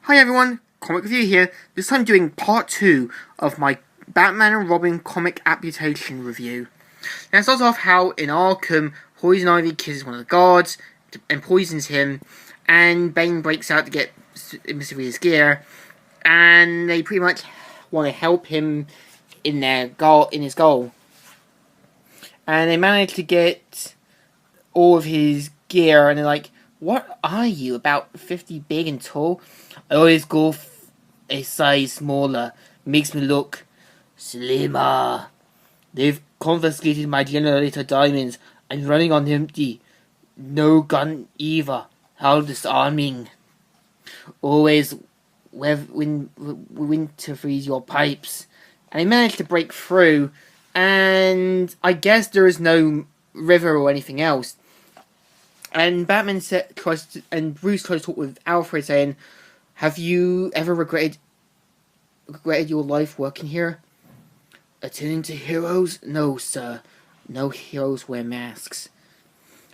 Hi everyone, Comic Review here. This time doing part 2 of my Batman and Robin comic adaptation review. Now it starts off how in Arkham, Poison Ivy kisses one of the guards and poisons him, and Bane breaks out to get Mr. Freeze's gear, and they pretty much want to help him in his goal. And they manage to get all of his gear, and they're like, "What are you, about 50 big and tall? I always go a size smaller. Makes me look slimmer. They've confiscated my generator diamonds. I'm running on empty. No gun either. How disarming. Always winter freeze your pipes." And they managed to break through, and I guess there is no river or anything else. And Bruce tries to talk with Alfred, saying, "Have you ever regretted your life working here? Attending to heroes? No, sir. No heroes wear masks."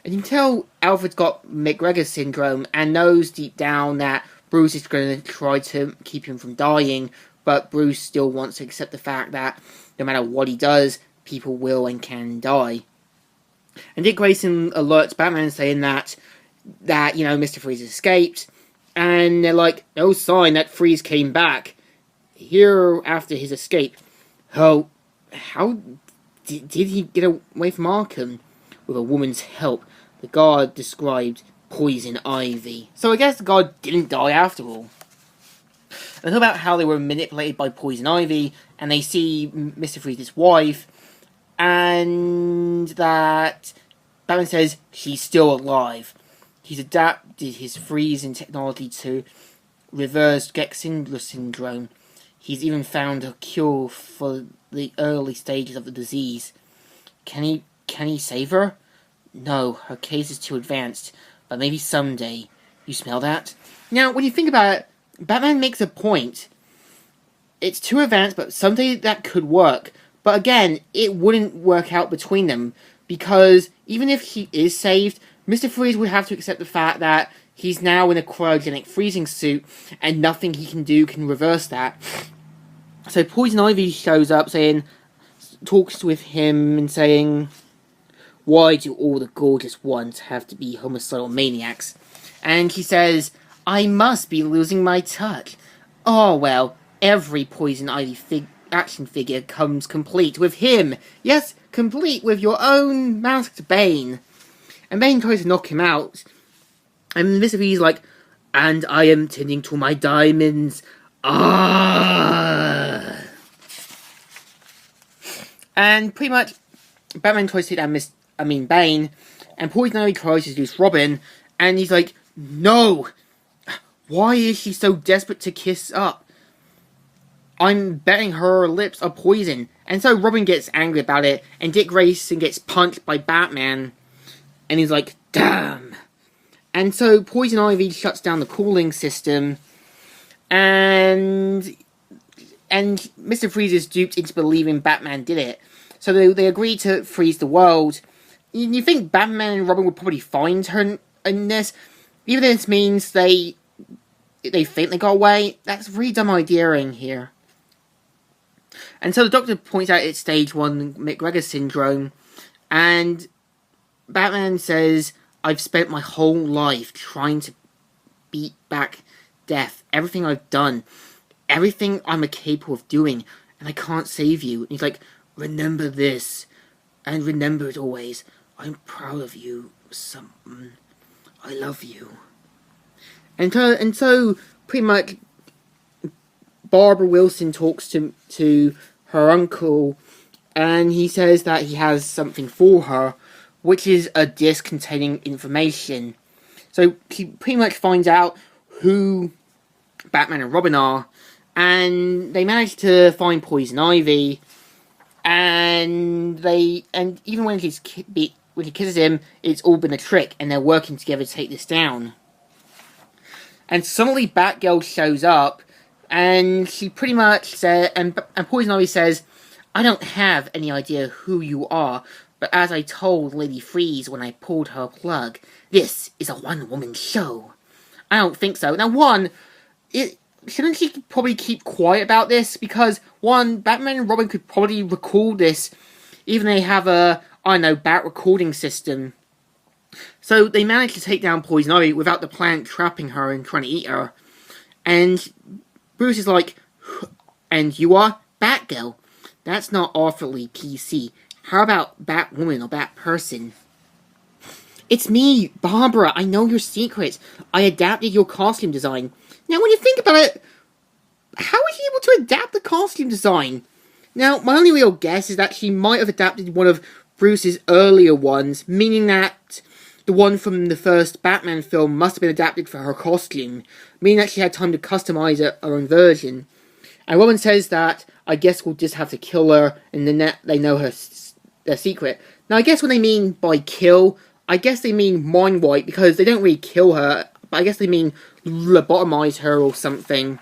And you can tell Alfred's got McGregor syndrome and knows deep down that Bruce is going to try to keep him from dying, but Bruce still wants to accept the fact that no matter what he does, people will and can die. And Dick Grayson alerts Batman, saying that Mr. Freeze escaped, and they're like, "No sign that Freeze came back here after his escape. How did he get away from Arkham?" "With a woman's help," the guard described Poison Ivy. So I guess the guard didn't die after all. And talk about how they were manipulated by Poison Ivy, and they see Mr. Freeze's wife, and that Batman says she's still alive. He's adapted his freezing technology to reverse Gex syndrome. He's even found a cure for the early stages of the disease. Can he save her? No, her case is too advanced, but maybe someday. You smell that? Now, when you think about it, Batman makes a point. It's too advanced, but someday that could work. But again, it wouldn't work out between them, because even if he is saved, Mr. Freeze would have to accept the fact that he's now in a cryogenic freezing suit, and nothing he can do can reverse that. So Poison Ivy shows up, talks with him and saying, "Why do all the gorgeous ones have to be homicidal maniacs?" And he says, "I must be losing my touch. Oh well, every Poison Ivy action figure comes complete with him. Yes, complete with your own masked Bane." And Bane tries to knock him out, and Mr. V's like, "And I am tending to my diamonds. Ah!" And pretty much, Batman tries to take down Bane, and Poison Ivy tries to seduce Robin, and he's like, "No! Why is she so desperate to kiss up? I'm betting her lips are poison." And so Robin gets angry about it, and Dick Grayson gets punched by Batman, and he's like, "Damn!" And so Poison Ivy shuts down the cooling system, and Mr. Freeze is duped into believing Batman did it. So they agree to freeze the world. You think Batman and Robin would probably find her in this, even if this means they think they got away. That's a really dumb idea in here. And so the Doctor points out it's stage 1 McGregor syndrome, and Batman says, "I've spent my whole life trying to beat back death. Everything I've done, everything I'm capable of doing, and I can't save you." And he's like, "Remember this, and remember it always. I'm proud of you, I love you." And so pretty much, Barbara Wilson talks to her uncle, and he says that he has something for her, which is a disc containing information. So he pretty much finds out who Batman and Robin are, and they manage to find Poison Ivy, and even when he kisses him, it's all been a trick, and they're working together to take this down. And suddenly Batgirl shows up, and she pretty much says, and Poison Ivy says, "I don't have any idea who you are, but as I told Lady Freeze when I pulled her plug, this is a one-woman show." I don't think so. Now, one, shouldn't she probably keep quiet about this? Because, one, Batman and Robin could probably record this, even they have a, I don't know, bat recording system. So they managed to take down Poison Ivy without the plant trapping her and trying to eat her. And Bruce is like, and you are Batgirl. That's not awfully PC. How about Batwoman or Batperson? It's me, Barbara. I know your secret. I adapted your costume design. Now, when you think about it, how was she able to adapt the costume design? Now, my only real guess is that she might have adapted one of Bruce's earlier ones, meaning that the one from the first Batman film must have been adapted for her costume, meaning that she had time to customize her own version. And Robin says that, I guess we'll just have to kill her, and then they know their secret. Now, I guess what they mean by kill, I guess they mean mind wipe, because they don't really kill her, but I guess they mean lobotomize her or something.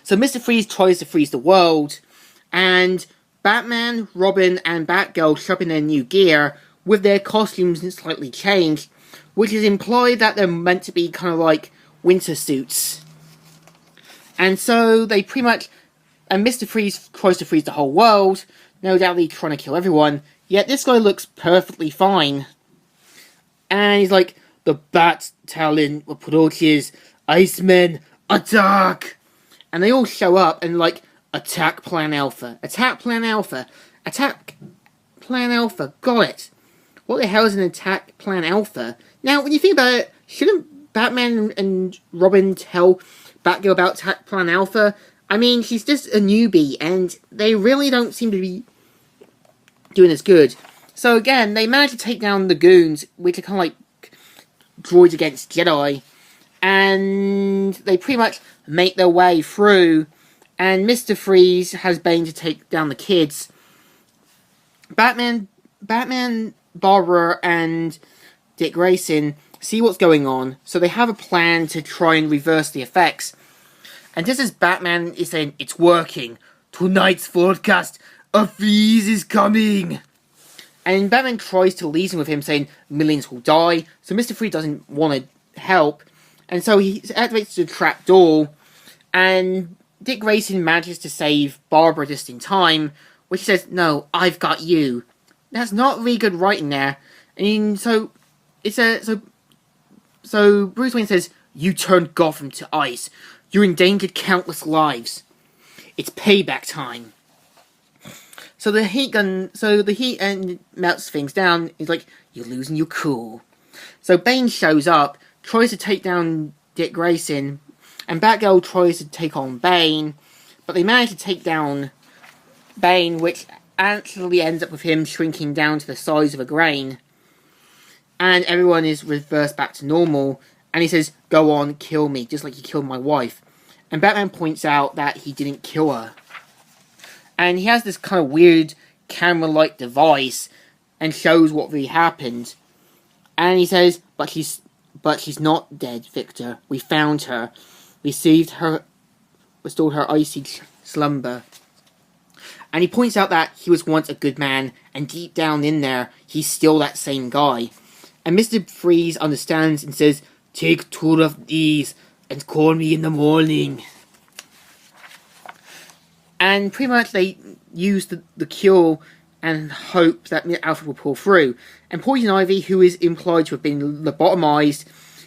So Mr. Freeze tries to freeze the world, and Batman, Robin, and Batgirl show up in their new gear, with their costumes slightly changed, which is implied that they're meant to be kind of like winter suits. And so they pretty much, and Mr. Freeze tries to freeze the whole world, no doubt he's trying to kill everyone, yet this guy looks perfectly fine. And he's like, the Bat Talon approaches, Iceman, attack! And they all show up and like, attack Plan Alpha, attack Plan Alpha, attack Plan Alpha, got it. What the hell is an attack Plan Alpha? Now, when you think about it, shouldn't Batman and Robin tell Batgirl about attack Plan Alpha? I mean, she's just a newbie, and they really don't seem to be doing as good. So again, they managed to take down the goons, which are kind of like droids against Jedi, and they pretty much make their way through, and Mr. Freeze has Bane to take down the kids. Batman, Barbara, and Dick Grayson see what's going on, so they have a plan to try and reverse the effects. And just as Batman is saying, it's working, tonight's forecast, a freeze is coming. And Batman tries to reason with him, saying millions will die, so Mr. Freeze doesn't want to help, and so he activates the trap door, and Dick Grayson manages to save Barbara just in time, which says, no, I've got you. That's not really good writing there. And so Bruce Wayne says, you turned Gotham to ice. You endangered countless lives. It's payback time. So the heat and melts things down. He's like, you're losing your cool. So Bane shows up, tries to take down Dick Grayson, and Batgirl tries to take on Bane, but they manage to take down Bane, which actually ends up with him shrinking down to the size of a grain. And everyone is reversed back to normal, and he says, go on, kill me, just like you killed my wife. And Batman points out that he didn't kill her. And he has this kind of weird camera-like device and shows what really happened. And he says, but she's not dead, Victor. We found her. We saved her, restored her icy slumber. And he points out that he was once a good man, and deep down in there, he's still that same guy. And Mr. Freeze understands and says, take 2 of these and call me in the morning. And pretty much they use the cure and hope that Alfred will pull through. And Poison Ivy, who is implied to have been lobotomized,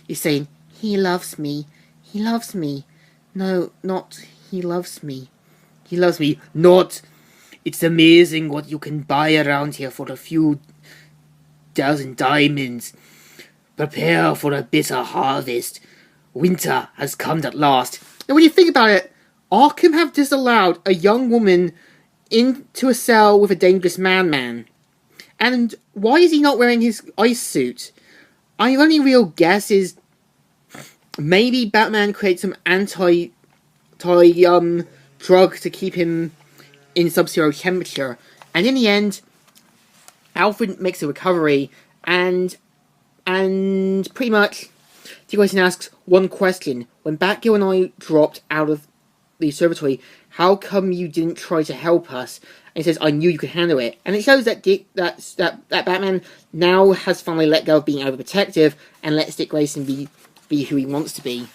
is saying, he loves me. He loves me. No, not he loves me. He loves me. Not. It's amazing what you can buy around here for a few dozen diamonds. Prepare for a bitter harvest. Winter has come at last. And when you think about it, Arkham have disallowed a young woman into a cell with a dangerous man. And why is he not wearing his ice suit? My only real guess is maybe Batman creates some anti drug to keep him in sub-zero temperature. And in the end, Alfred makes a recovery, and pretty much Dick Grayson asks one question. When Batgirl and I dropped out of the observatory, how come you didn't try to help us? And he says, I knew you could handle it. And it shows that that Batman now has finally let go of being overprotective and lets Dick Grayson be who he wants to be.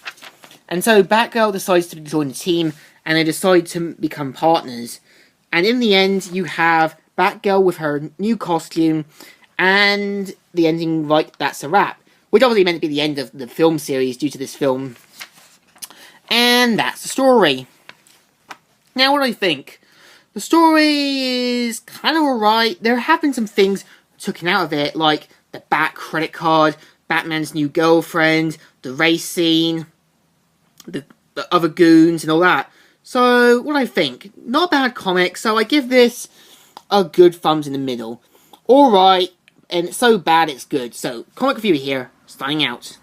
And so Batgirl decides to join the team, and they decide to become partners. And in the end, you have Batgirl with her new costume, and the ending, like, that's a wrap. Which obviously meant to be the end of the film series due to this film. And that's the story. Now, what do I think? The story is kind of alright. There have been some things taken out of it, like the Bat credit card, Batman's new girlfriend, the race scene, the other goons, and all that. So, what do I think? Not a bad comic, so I give this a good thumbs in the middle. Alright, and it's so bad it's good. So, comic reviewer here, signing out.